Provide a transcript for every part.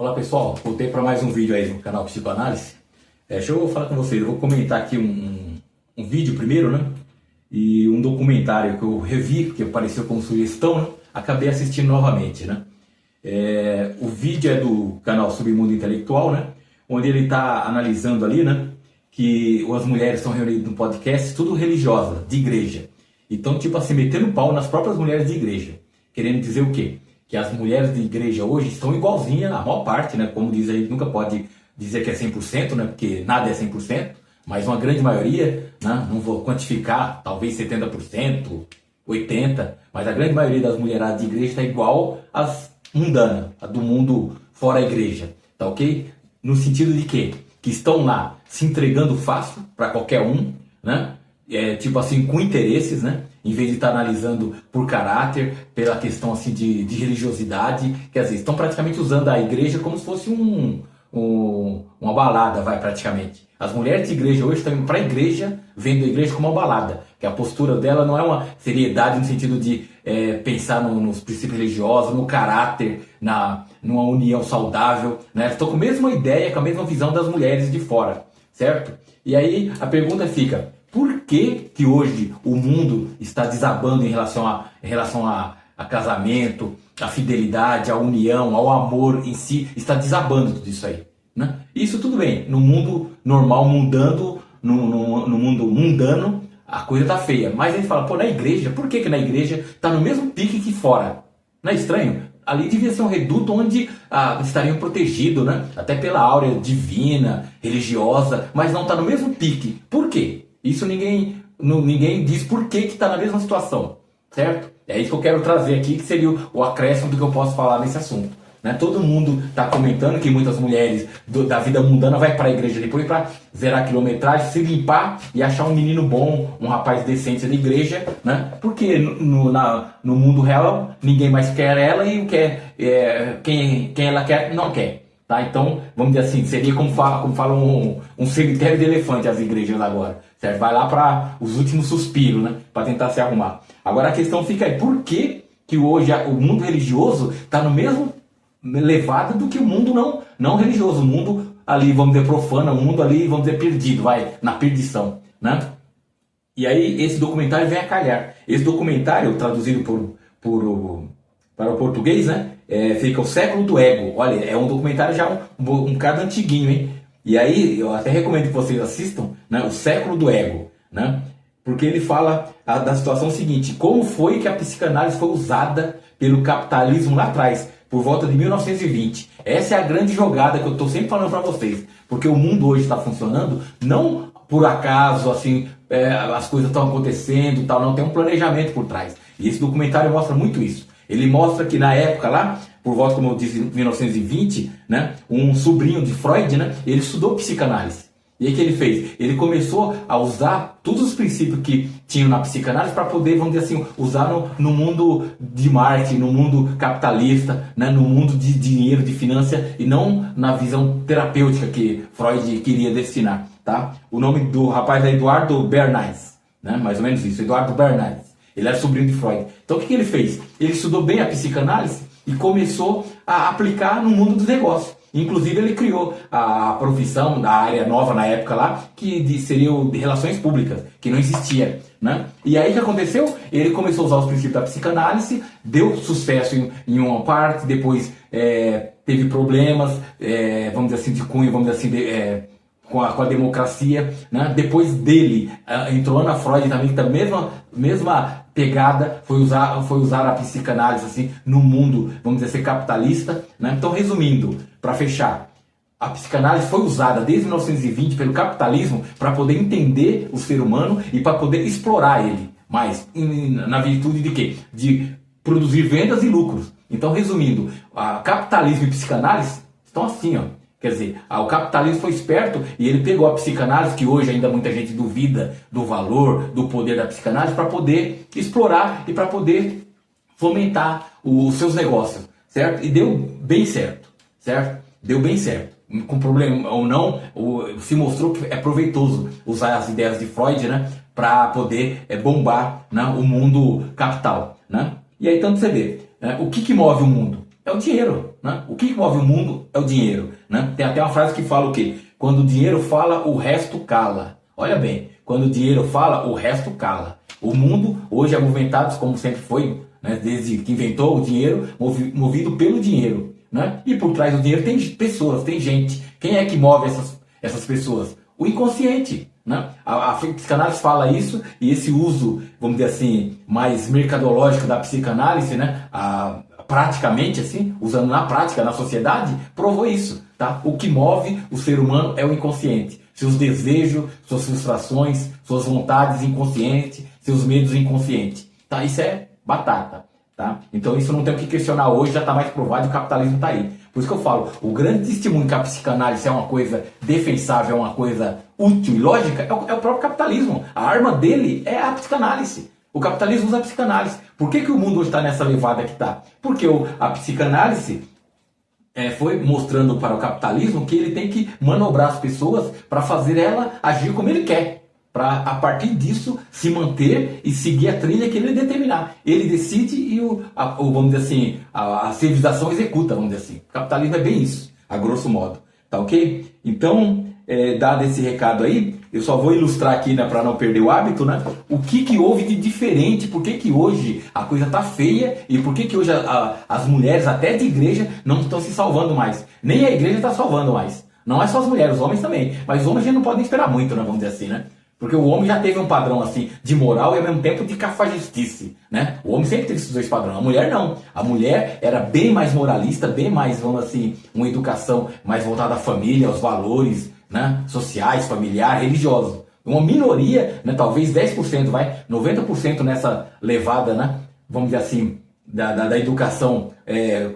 Olá pessoal, voltei para mais um vídeo aí no canal Psicoanálise. Deixa eu falar com vocês, eu vou comentar aqui um vídeo primeiro, né? E um documentário que eu revi, que apareceu como sugestão, né? Acabei assistindo novamente, né? O vídeo é do canal Submundo Intelectual, né? Onde ele está analisando ali, né? Que as mulheres estão reunidas no podcast, tudo religiosa, de igreja. Então, tipo assim, metendo pau nas próprias mulheres de igreja. Querendo dizer o quê? Que as mulheres de igreja hoje estão igualzinhas, a maior parte, né? Como diz aí, nunca pode dizer que é 100%, né? Porque nada é 100%, mas uma grande maioria, né? Não vou quantificar, talvez 70%, 80%, mas a grande maioria das mulheradas de igreja está igual às mundanas, a do mundo fora a igreja, tá ok? No sentido de quê? Que estão lá se entregando fácil para qualquer um, né? Tipo assim, com interesses, né? Em vez de estar analisando por caráter, pela questão assim de religiosidade, quer dizer, estão praticamente usando a igreja como se fosse uma balada, praticamente. As mulheres de igreja hoje estão indo para a igreja, vendo a igreja como uma balada, que a postura dela não é uma seriedade no sentido de pensar nos princípios religiosos, no caráter, numa união saudável, né? Estão com a mesma ideia, com a mesma visão das mulheres de fora, certo? E aí a pergunta fica: por que hoje o mundo está desabando em relação a casamento, a fidelidade, a união, ao amor em si? Está desabando tudo isso aí, né? Isso tudo bem, no mundo normal, mundano, no mundo mundano, a coisa tá feia. Mas ele fala, pô, na igreja, por que na igreja está no mesmo pique que fora? Não é estranho? Ali devia ser um reduto onde estariam protegidos, né? Até pela áurea divina, religiosa, mas não está no mesmo pique. Por quê? Isso ninguém diz por que está na mesma situação, certo? É isso que eu quero trazer aqui, que seria o acréscimo do que eu posso falar nesse assunto, né? Todo mundo está comentando que muitas mulheres da vida mundana vai para a igreja depois para zerar a quilometragem, se limpar e achar um menino bom, um rapaz decente da igreja, né? Porque no mundo real ninguém mais quer ela e quem ela quer não quer. Tá? Então, vamos dizer assim, seria como fala um cemitério de elefante as igrejas agora, certo? Vai lá para os últimos suspiros, né? Para tentar se arrumar. Agora a questão fica aí, por que hoje o mundo religioso está no mesmo levado do que o mundo não religioso? O mundo ali, vamos dizer, profano, o mundo ali, vamos dizer, perdido, na perdição, né? E aí esse documentário vem a calhar. Esse documentário, traduzido para o português, né? Fica O Século do Ego. Olha, é um documentário já um bocado antiguinho, hein? E aí, eu até recomendo que vocês assistam, né? O Século do Ego, né? Porque ele fala da situação seguinte: como foi que a psicanálise foi usada pelo capitalismo lá atrás, por volta de 1920. Essa é a grande jogada que eu estou sempre falando para vocês. Porque o mundo hoje está funcionando não por acaso, assim, as coisas estão acontecendo, tal, não, tem um planejamento por trás. E esse documentário mostra muito isso. Ele mostra que na época lá, por volta, como eu disse, 1920, né, um sobrinho de Freud, né, ele estudou psicanálise. E aí o que ele fez? Ele começou a usar todos os princípios que tinham na psicanálise para poder, vamos dizer assim, usar no mundo de marketing, no mundo capitalista, né, no mundo de dinheiro, de finanças, e não na visão terapêutica que Freud queria destinar. Tá? O nome do rapaz é Eduardo Bernays, né, mais ou menos isso, Eduardo Bernays. Ele era sobrinho de Freud. Então o que ele fez? Ele estudou bem a psicanálise e começou a aplicar no mundo dos negócios. Inclusive ele criou a profissão da área nova na época lá, que seria o de relações públicas, que não existia, né? E aí o que aconteceu? Ele começou a usar os princípios da psicanálise, deu sucesso em uma parte, depois teve problemas, vamos dizer assim, de cunho, vamos dizer assim, com a democracia, né? Depois dele entrou Ana Freud também, que tá mesma pegada, foi usar a psicanálise assim no mundo, vamos dizer, ser capitalista, né? Então, resumindo, para fechar, a psicanálise foi usada desde 1920 pelo capitalismo para poder entender o ser humano e para poder explorar ele, mas na virtude de quê? De produzir vendas e lucros. Então, resumindo, capitalismo e psicanálise estão assim, ó. Quer dizer, o capitalismo foi esperto e ele pegou a psicanálise, que hoje ainda muita gente duvida do valor, do poder da psicanálise, para poder explorar e para poder fomentar os seus negócios, certo? E deu bem certo, certo? Deu bem certo. Com problema ou não, se mostrou que é proveitoso usar as ideias de Freud, né? Para poder bombar, né, o mundo capital, né? E aí, tanto você vê, né, o que move o mundo? É o dinheiro. né? O que move o mundo é o dinheiro, né? Tem até uma frase que fala o quê? Quando o dinheiro fala, o resto cala. Olha bem, quando o dinheiro fala, o resto cala. O mundo hoje é movimentado, como sempre foi, né? Desde que inventou o dinheiro, movido pelo dinheiro, né? E por trás do dinheiro tem pessoas, tem gente. Quem é que move essas pessoas? O inconsciente, né? A psicanálise fala isso, e esse uso, vamos dizer assim, mais mercadológico da psicanálise, né? Praticamente assim, usando na prática, na sociedade, provou isso, tá? O que move o ser humano é o inconsciente. Seus desejos, suas frustrações, suas vontades inconscientes, seus medos inconscientes, tá? Isso é batata, tá? Então isso não tem o que questionar hoje, já está mais provado e o capitalismo está aí. Por isso que eu falo, o grande testemunho que a psicanálise é uma coisa defensável, é uma coisa útil e lógica, é o próprio capitalismo. A arma dele é a psicanálise. O capitalismo usa a psicanálise. Por que o mundo hoje está nessa levada que está? Porque a psicanálise foi mostrando para o capitalismo que ele tem que manobrar as pessoas para fazer ela agir como ele quer. Para, a partir disso, se manter e seguir a trilha que ele determinar. Ele decide e vamos dizer assim, a civilização executa, vamos dizer assim. O capitalismo é bem isso, a grosso modo. Tá ok? Então, dado esse recado aí, eu só vou ilustrar aqui, né, para não perder o hábito, né? O que houve de diferente, por que hoje a coisa tá feia e por que hoje as mulheres, até de igreja, não estão se salvando mais. Nem a igreja está salvando mais. Não é só as mulheres, os homens também. Mas os homens a gente não pode esperar muito, né, vamos dizer assim, né? Porque o homem já teve um padrão assim de moral e ao mesmo tempo de cafajistice, né? O homem sempre teve esses dois padrões. A mulher não. A mulher era bem mais moralista, bem mais, vamos assim, uma educação mais voltada à família, aos valores, né, sociais, familiar, religiosos. Uma minoria, né, talvez 10%, 90% nessa levada, né, vamos dizer assim, da educação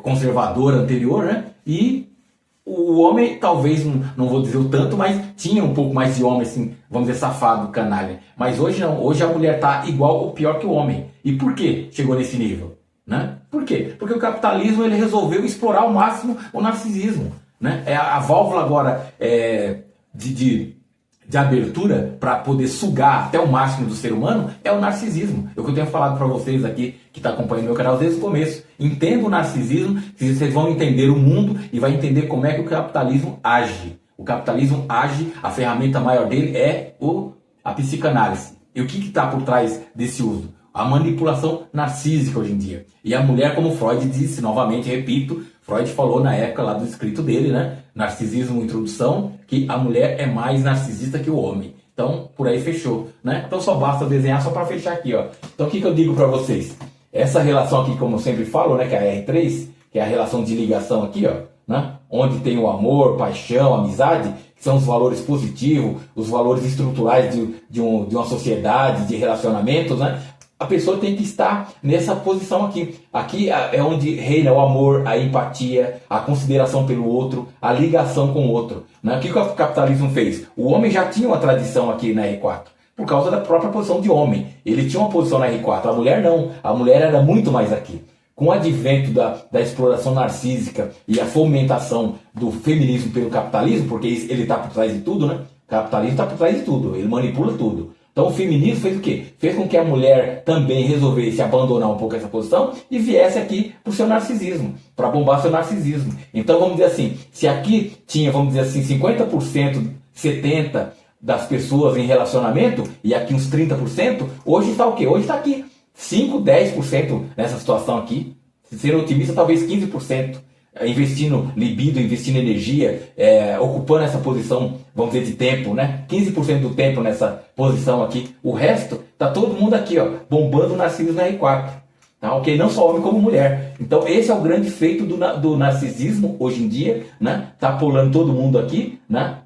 conservadora anterior, né? E o homem, talvez, não vou dizer o tanto, mas tinha um pouco mais de homem, assim, vamos dizer, safado, canalha. Mas hoje não, hoje a mulher está igual ou pior que o homem. E por que chegou nesse nível? Né? Por quê? Porque o capitalismo ele resolveu explorar ao máximo o narcisismo. Né? A válvula agora de abertura para poder sugar até o máximo do ser humano é o narcisismo. É o que eu tenho falado para vocês aqui, que está acompanhando meu canal desde o começo. Entenda o narcisismo, que vocês vão entender o mundo e vai entender como é que o capitalismo age. O capitalismo age, a ferramenta maior dele é a psicanálise. E o que está por trás desse uso? A manipulação narcísica hoje em dia. E a mulher, como Freud disse, novamente, repito, Freud falou na época lá do escrito dele, né? Narcisismo, introdução, que a mulher é mais narcisista que o homem. Então, por aí fechou, né? Então só basta desenhar só para fechar aqui, ó. Então o que eu digo para vocês? Essa relação aqui, como eu sempre falo, né? Que é a R3, que é a relação de ligação aqui, ó, né? Onde tem o amor, paixão, amizade, que são os valores positivos, os valores estruturais de uma sociedade, de relacionamentos, né? A pessoa tem que estar nessa posição aqui. Aqui é onde reina o amor, a empatia, a consideração pelo outro, a ligação com o outro. Né? O que o capitalismo fez? O homem já tinha uma tradição aqui na R4, por causa da própria posição de homem. Ele tinha uma posição na R4, a mulher não. A mulher era muito mais aqui. Com o advento da exploração narcísica e a fomentação do feminismo pelo capitalismo, porque ele está por trás de tudo, né? O capitalismo está por trás de tudo, ele manipula tudo. Então o feminismo fez o quê? Fez com que a mulher também resolvesse abandonar um pouco essa posição e viesse aqui para o seu narcisismo, para bombar seu narcisismo. Então vamos dizer assim, se aqui tinha, vamos dizer assim, 50%, 70% das pessoas em relacionamento e aqui uns 30%, hoje está o quê? Hoje está aqui 5, 10% nessa situação aqui. Se ser otimista, talvez 15%. Investindo libido, investindo energia, ocupando essa posição, vamos dizer, de tempo, né? 15% do tempo nessa posição aqui. O resto, tá todo mundo aqui, ó, bombando o narcisismo na R4. Tá, ok? Não só homem como mulher. Então esse é o grande feito do narcisismo hoje em dia, né? Tá pulando todo mundo aqui, né?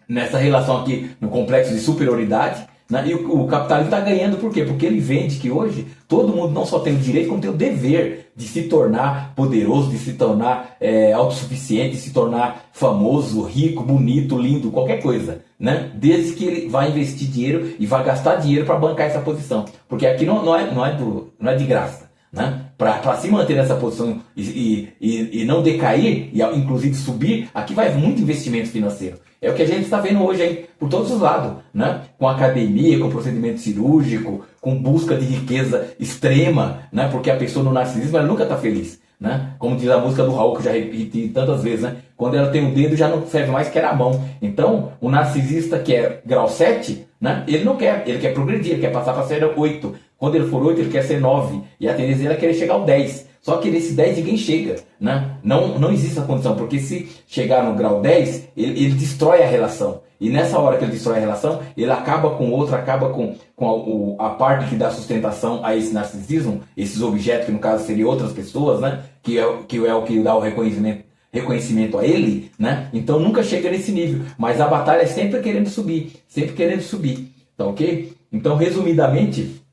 Nessa relação aqui, no complexo de superioridade. Né? E o capitalismo está ganhando por quê? Porque ele vende que hoje todo mundo não só tem o direito, como tem o dever de se tornar poderoso, de se tornar autossuficiente, de se tornar famoso, rico, bonito, lindo, qualquer coisa. Né? Desde que ele vai investir dinheiro e vai gastar dinheiro para bancar essa posição. Porque aqui não é de graça. Né? Para se manter nessa posição e não decair, e inclusive subir, aqui vai muito investimento financeiro. É o que a gente está vendo hoje aí, por todos os lados, né? Com academia, com procedimento cirúrgico, com busca de riqueza extrema, né? Porque a pessoa no narcisismo ela nunca está feliz. né? Como diz a música do Raul, que eu já repeti tantas vezes, né? Quando ela tem o dedo, já não serve mais que era a mão. Então, o narcisista que é grau 7, né? Ele não quer, ele quer progredir, ele quer passar para ser 8. Quando ele for 8, ele quer ser 9. E a tendência dele é querer chegar ao 10. Só que nesse 10 ninguém chega, né? Não existe a condição, porque se chegar no grau 10, ele destrói a relação. E nessa hora que ele destrói a relação, ele acaba com o outro, acaba com a parte que dá sustentação a esse narcisismo, esses objetos, que no caso seriam outras pessoas, né? Que é o que dá o reconhecimento a ele, né? Então nunca chega nesse nível. Mas a batalha é sempre querendo subir, sempre querendo subir. Tá ok? Então, resumidamente,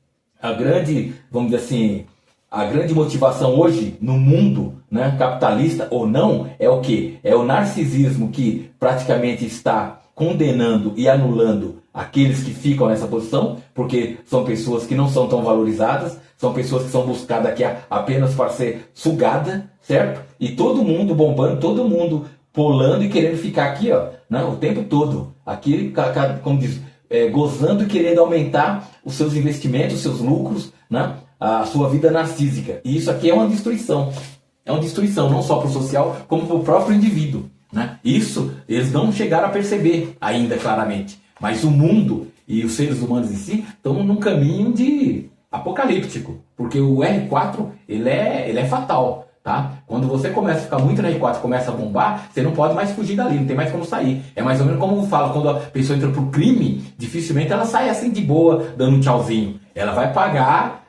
a grande, vamos dizer assim, a grande motivação hoje no mundo, né, capitalista ou não, é o quê? É o narcisismo que praticamente está condenando e anulando aqueles que ficam nessa posição, porque são pessoas que não são tão valorizadas, são pessoas que são buscadas aqui apenas para ser sugada, certo? E todo mundo bombando, todo mundo pulando e querendo ficar aqui, ó, né, o tempo todo. Aqui, como diz, gozando e querendo aumentar os seus investimentos, os seus lucros, né? A sua vida narcísica. E isso aqui é uma destruição. É uma destruição, não só para o social, como para o próprio indivíduo, né? Isso eles não chegaram a perceber ainda claramente. Mas o mundo e os seres humanos em si estão num caminho de apocalíptico. Porque o R4 ele é fatal. Tá? Quando você começa a ficar muito na R4 e começa a bombar, você não pode mais fugir dali, não tem mais como sair. É mais ou menos como eu falo, quando a pessoa entra pro crime, dificilmente ela sai assim de boa, dando um tchauzinho. Ela vai pagar,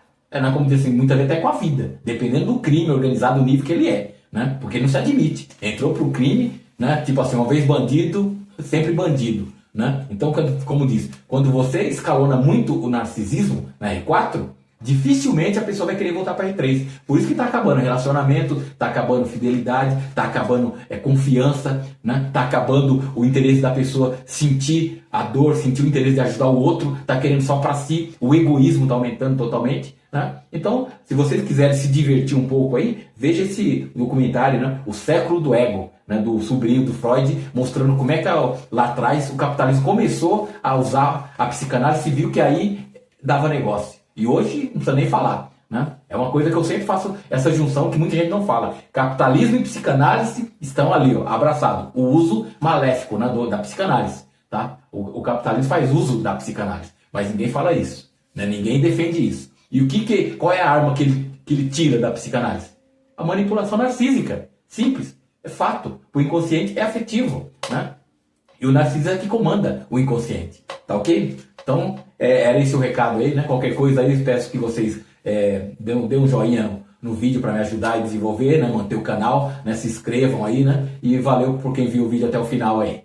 como dizer assim, muitas vezes até com a vida, dependendo do crime organizado, o nível que ele é, né? Porque não se admite. Entrou pro crime, né? Tipo assim, uma vez bandido, sempre bandido, né? Então, como diz, quando você escalona muito o narcisismo na R4, dificilmente a pessoa vai querer voltar para R3. Por isso que está acabando relacionamento, está acabando fidelidade, está acabando confiança, né? Está acabando o interesse da pessoa sentir a dor, sentir o interesse de ajudar o outro, está querendo só para si, o egoísmo está aumentando totalmente, né? Então, se vocês quiserem se divertir um pouco aí, veja esse documentário, né? O Século do Ego, né? Do sobrinho do Freud, mostrando como é que lá atrás o capitalismo começou a usar a psicanálise e viu que aí dava negócio. E hoje não precisa nem falar, né? É uma coisa que eu sempre faço essa junção que muita gente não fala. Capitalismo e psicanálise estão ali, ó, abraçados. O uso maléfico, né, da psicanálise, tá? O capitalismo faz uso da psicanálise, mas ninguém fala isso, né? Ninguém defende isso. E qual é a arma que ele tira da psicanálise? A manipulação narcísica. Simples, é fato. O inconsciente é afetivo, né? E o narcisismo é que comanda o inconsciente, tá ok? Então, era esse o recado aí, né? Qualquer coisa aí, eu peço que vocês dêem um joinha no vídeo para me ajudar a desenvolver, né? Manter o canal, né? Se inscrevam aí, né? E valeu por quem viu o vídeo até o final aí.